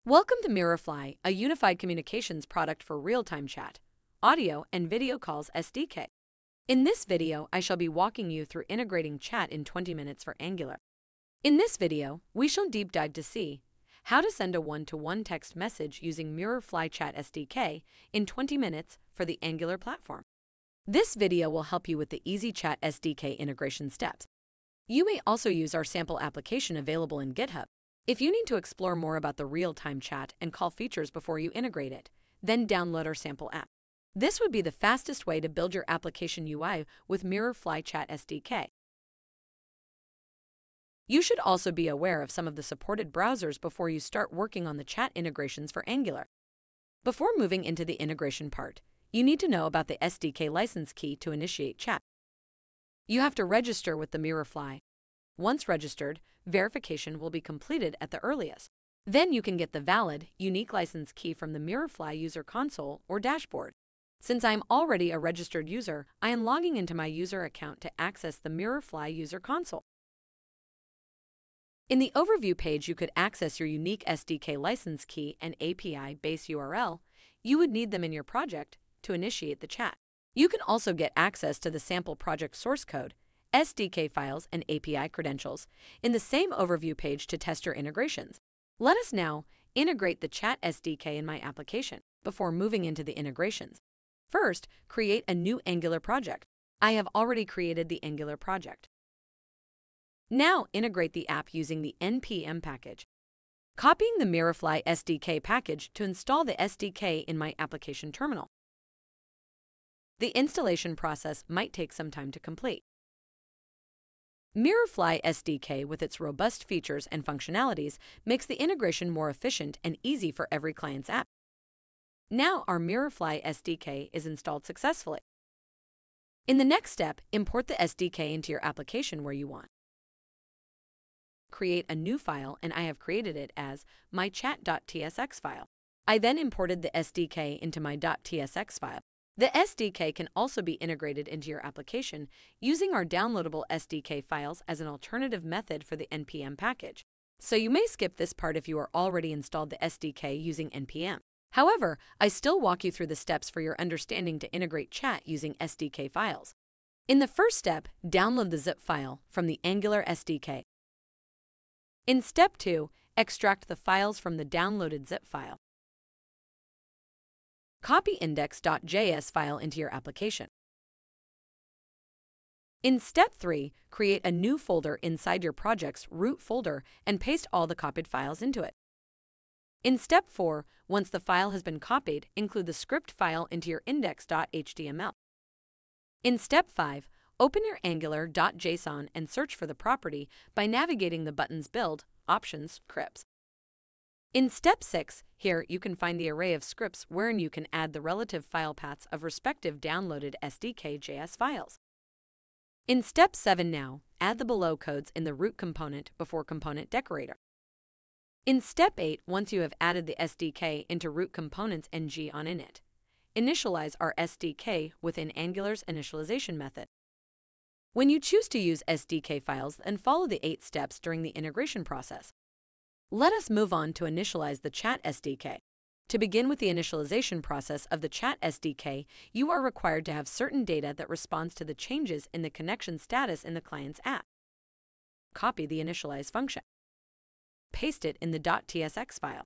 Welcome to MirrorFly, a unified communications product for real-time chat, audio, and video calls SDK. In this video, I shall be walking you through integrating chat in 20 minutes for Angular. In this video, we shall deep dive to see how to send a one-to-one text message using MirrorFly Chat SDK in 20 minutes for the Angular platform. This video will help you with the easy chat SDK integration steps. You may also use our sample application available in GitHub. If you need to explore more about the real-time chat and call features before you integrate it, then download our sample app. This would be the fastest way to build your application UI with MirrorFly Chat SDK. You should also be aware of some of the supported browsers before you start working on the chat integrations for Angular. Before moving into the integration part, you need to know about the SDK license key to initiate chat. You have to register with the MirrorFly. Once registered, verification will be completed at the earliest. Then you can get the valid, unique license key from the MirrorFly user console or dashboard. Since I am already a registered user, I am logging into my user account to access the MirrorFly user console. In the overview page, you could access your unique SDK license key and API base URL. You would need them in your project to initiate the chat. You can also get access to the sample project source code, SDK files, and API credentials in the same overview page to test your integrations. Let us now integrate the Chat SDK in my application before moving into the integrations. First, create a new Angular project. I have already created the Angular project. Now integrate the app using the npm package. Copying the MirrorFly SDK package to install the SDK in my application terminal. The installation process might take some time to complete. MirrorFly SDK, with its robust features and functionalities, makes the integration more efficient and easy for every client's app. Now our MirrorFly SDK is installed successfully. In the next step, import the SDK into your application where you want. Create a new file, and I have created it as my chat.tsx file. I then imported the SDK into my .tsx file. The SDK can also be integrated into your application using our downloadable SDK files as an alternative method for the npm package. So you may skip this part if you are already installed the SDK using npm. However, I still walk you through the steps for your understanding to integrate chat using SDK files. In the first step, download the zip file from the Angular SDK. In step 2, extract the files from the downloaded zip file. Copy index.js file into your application. In step 3, create a new folder inside your project's root folder and paste all the copied files into it. In step 4, once the file has been copied, include the script file into your index.html. In step 5, open your angular.json and search for the property by navigating the buttons Build, Options, Scripts. In step 6, here you can find the array of scripts wherein you can add the relative file paths of respective downloaded SDK.js files. In step 7 now, add the below codes in the root component before component decorator. In step 8, once you have added the SDK into root components ng on init, initialize our SDK within Angular's initialization method. When you choose to use SDK files, then follow the 8 steps during the integration process. Let us move on to initialize the Chat SDK. To begin with the initialization process of the Chat SDK, you are required to have certain data that responds to the changes in the connection status in the client's app. Copy the initialize function. Paste it in the .tsx file.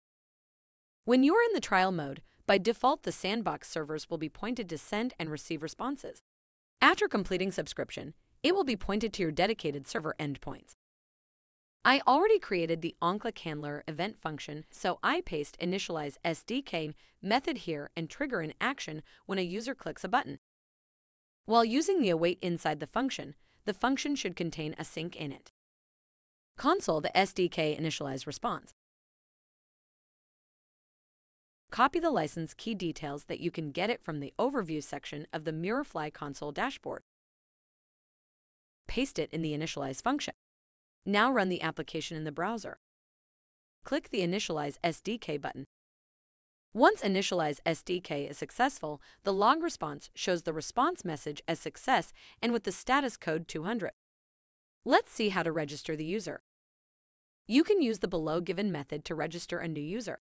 When you are in the trial mode, by default the sandbox servers will be pointed to send and receive responses. After completing subscription, it will be pointed to your dedicated server endpoints. I already created the onClick handler event function, so I paste initialize SDK method here and trigger an action when a user clicks a button. While using the await inside the function should contain a sync in it. Console the SDK initialize response. Copy the license key details that you can get it from the overview section of the MirrorFly console dashboard. Paste it in the initialize function. Now run the application in the browser. Click the Initialize SDK button. Once Initialize SDK is successful, the log response shows the response message as success and with the status code 200. Let's see how to register the user. You can use the below given method to register a new user.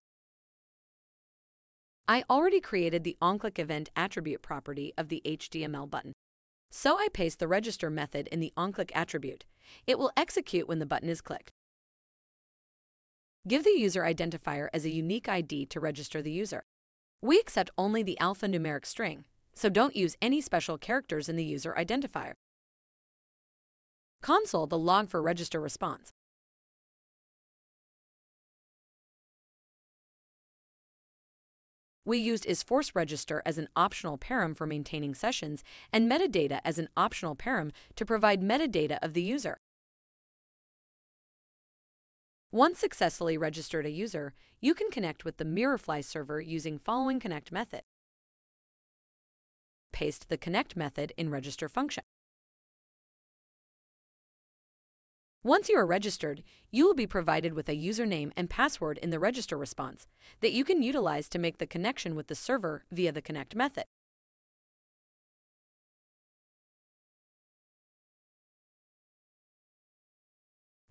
I already created the onClick event attribute property of the HTML button. So I paste the register method in the onClick attribute. It will execute when the button is clicked. Give the user identifier as a unique ID to register the user. We accept only the alphanumeric string, so don't use any special characters in the user identifier. Console the log for register response. We used isForceRegister as an optional param for maintaining sessions and metadata as an optional param to provide metadata of the user. Once successfully registered a user, you can connect with the MirrorFly server using following connect method. Paste the connect method in register function. Once you are registered, you will be provided with a username and password in the register response that you can utilize to make the connection with the server via the connect method.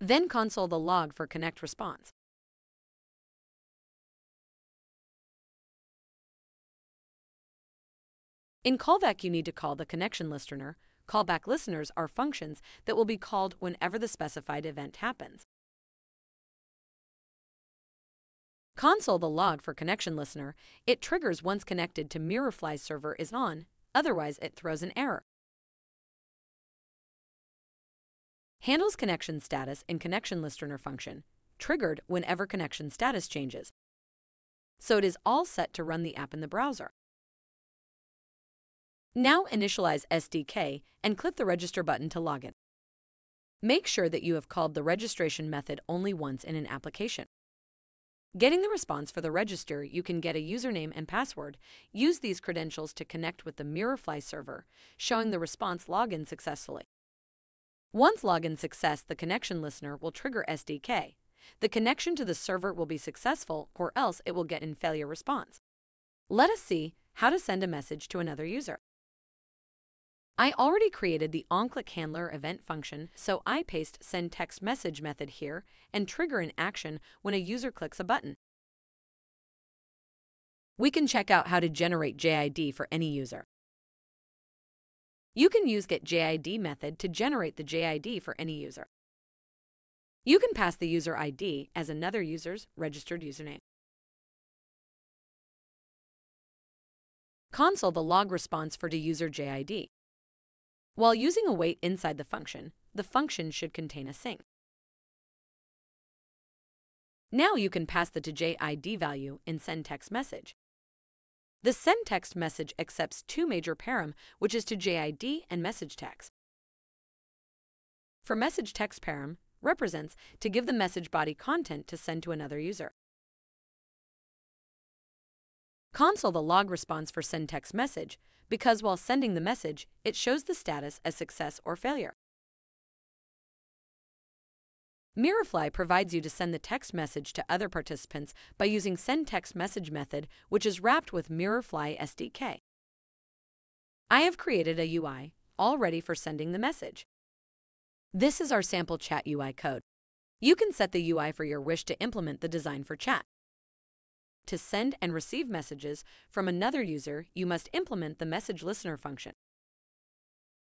Then console the log for connect response. In callback, you need to call the connection listener. Callback listeners are functions that will be called whenever the specified event happens. Console the log for connection listener. It triggers once connected to MirrorFly server is on, otherwise it throws an error. Handles connection status in connection listener function, triggered whenever connection status changes. So it is all set to run the app in the browser. Now Initialize SDK and click the register button to log in. Make sure that you have called the registration method only once in an application. Getting the response for the register, you can get a username and password. Use these credentials to connect with the MirrorFly server, showing the response login successfully. Once login success, the connection listener will trigger SDK. The connection to the server will be successful, or else it will get in failure response. Let us see how to send a message to another user. I already created the onClick handler event function, so I paste send text message method here and trigger an action when a user clicks a button. We can check out how to generate JID for any user. You can use getJID method to generate the JID for any user. You can pass the user ID as another user's registered username. Console the log response for the user JID. While using await inside the function should contain a string. Now you can pass the JID value in send text message. The send text message accepts two major param, which is to JID and message text. For message text param represents to give the message body content to send to another user. Console the log response for send text message because while sending the message, it shows the status as success or failure. MirrorFly provides you to send the text message to other participants by using send text message method, which is wrapped with MirrorFly SDK. I have created a UI all ready for sending the message. This is our sample chat UI code. You can set the UI for your wish to implement the design for chat. To send and receive messages from another user, you must implement the message listener function.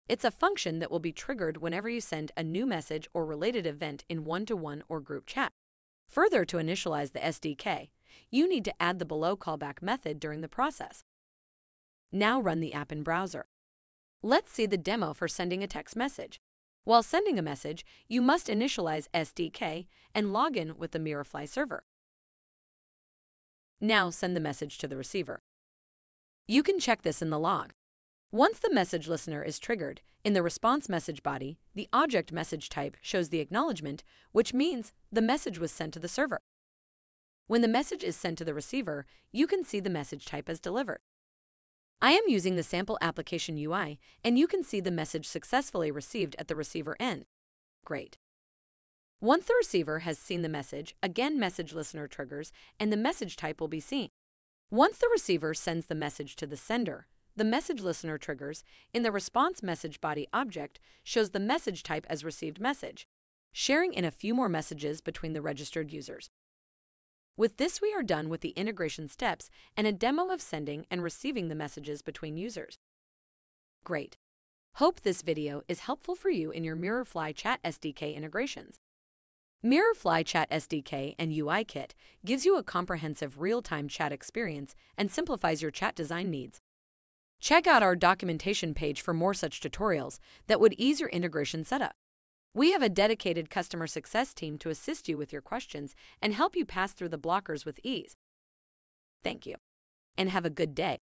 It's a function that will be triggered whenever you send a new message or related event in one-to-one or group chat. Further, to initialize the SDK, you need to add the below callback method during the process. Now run the app in browser. Let's see the demo for sending a text message. While sending a message, you must initialize SDK and log in with the MirrorFly server. Now send the message to the receiver. You can check this in the log. Once the message listener is triggered, in the response message body, the object message type shows the acknowledgement, which means the message was sent to the server. When the message is sent to the receiver, you can see the message type as delivered. I am using the sample application UI, and you can see the message successfully received at the receiver end. Great. Once the receiver has seen the message, again message listener triggers, and the message type will be seen. Once the receiver sends the message to the sender, the message listener triggers in the response message body object shows the message type as received message, sharing in a few more messages between the registered users. With this, we are done with the integration steps and a demo of sending and receiving the messages between users. Great! Hope this video is helpful for you in your MirrorFly Chat SDK integrations. MirrorFly Chat SDK and UI Kit gives you a comprehensive real-time chat experience and simplifies your chat design needs. Check out our documentation page for more such tutorials that would ease your integration setup. We have a dedicated customer success team to assist you with your questions and help you pass through the blockers with ease. Thank you, and have a good day.